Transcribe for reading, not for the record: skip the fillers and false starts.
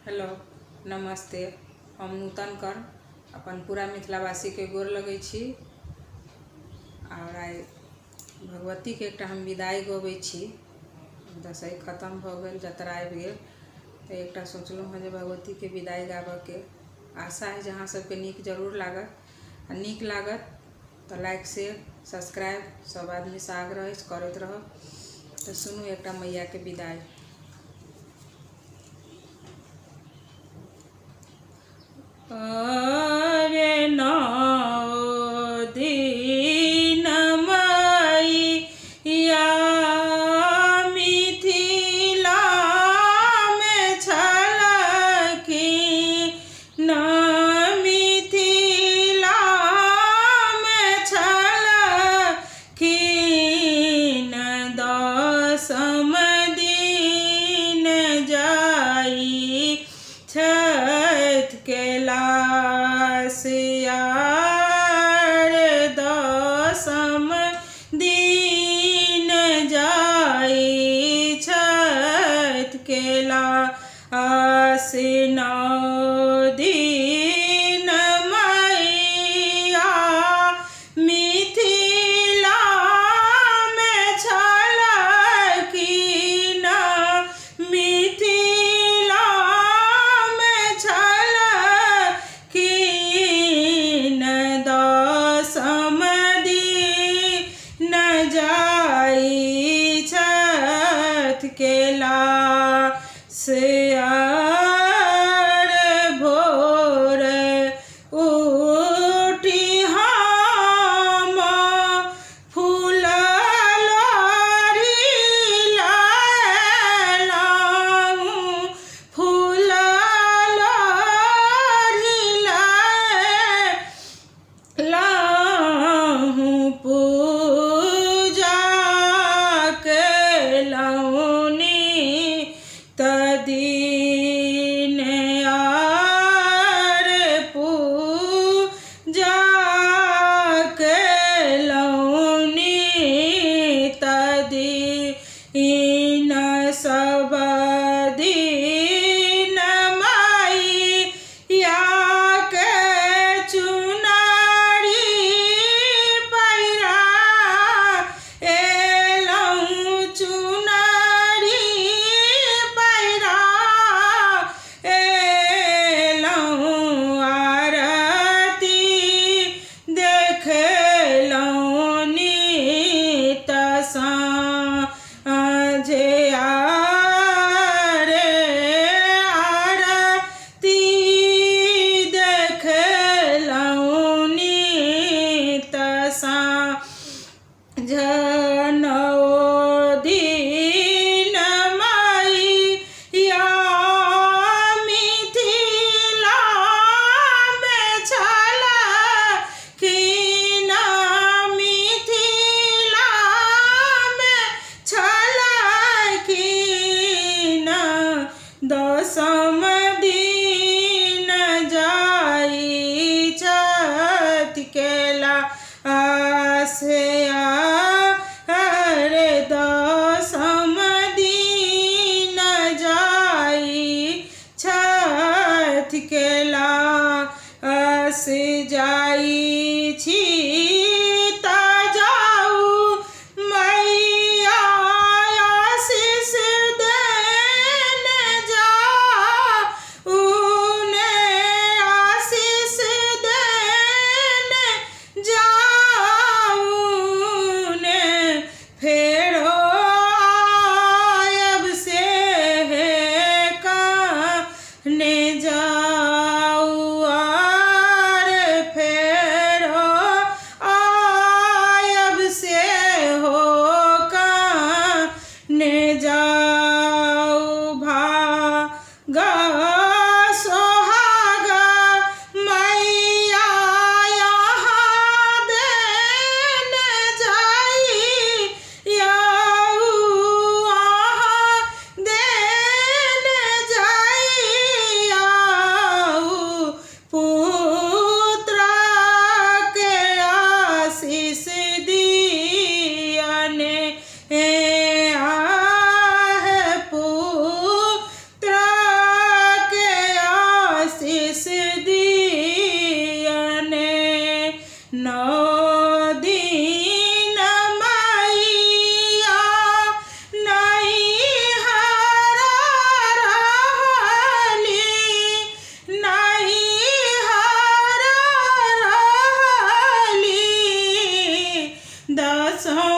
Hello नमस्ते। हम नूतन कर अपन पूरा मिथिलावासी के गोर लगै छी और आइ भगवती के एकटा हम विदाई गबै छी। दशहरा खत्म भ गेल, जतरा आबि गेल, तो एकटा सोचलहुँ हँ जे भगवती के विदाई गाबऽ के। आशा है जहाँ सबके नीक जरूर लागत। आ नीक लागत तो लाइक शेयर सब्सक्राइब सब आदमी से आग्रह करैत रहब। तो सुनू एकटा मैया के विदाई। अरे नौ दिन मैया मिथिला में छलखिन, मिथिला में छलखिन। दसम दिन जाई छठ के लासिया रे, दसम दिन जाई छठ के लासिया। नौ दिन मैया मिथिला में छलखिन, मिथिला में छलखिन। दसम दिन जाई छठ के लासिया रे। भोर उठी हम फूल लोढ़ी लैलहुँ, फूल लोढ़ी लैलहुँ। पूजा केलहुँ नित दिन आर, पूजा केलहुँ नित दिन। सब दिन मैया के चुनरी पहिरा एलहुँ, चुनरी पहिरा एलहुँ। आरती देखेलहुँ नित साँझे रे, आरती देखेलहुँ नित साँझ। नौ दिन मैया मिथिला में छलखिन, मिथिला में छलखिन। दसम दिन जाई छठ के लासिया रे, दसम दिन जाई छठ के लासिया। जाई छी त जाऊ मैया आशीष देने जाऊ ने, आशीष देने जाऊ ने। फेरो आयब से कहने जाऊ आर, फेरो आयब से हो कहने जाऊ। भागा सोहागा मैया यहाँ देने जाई, याऊ आहाँ देने जाई, याऊ पुत्र के आशीष दियने आ सो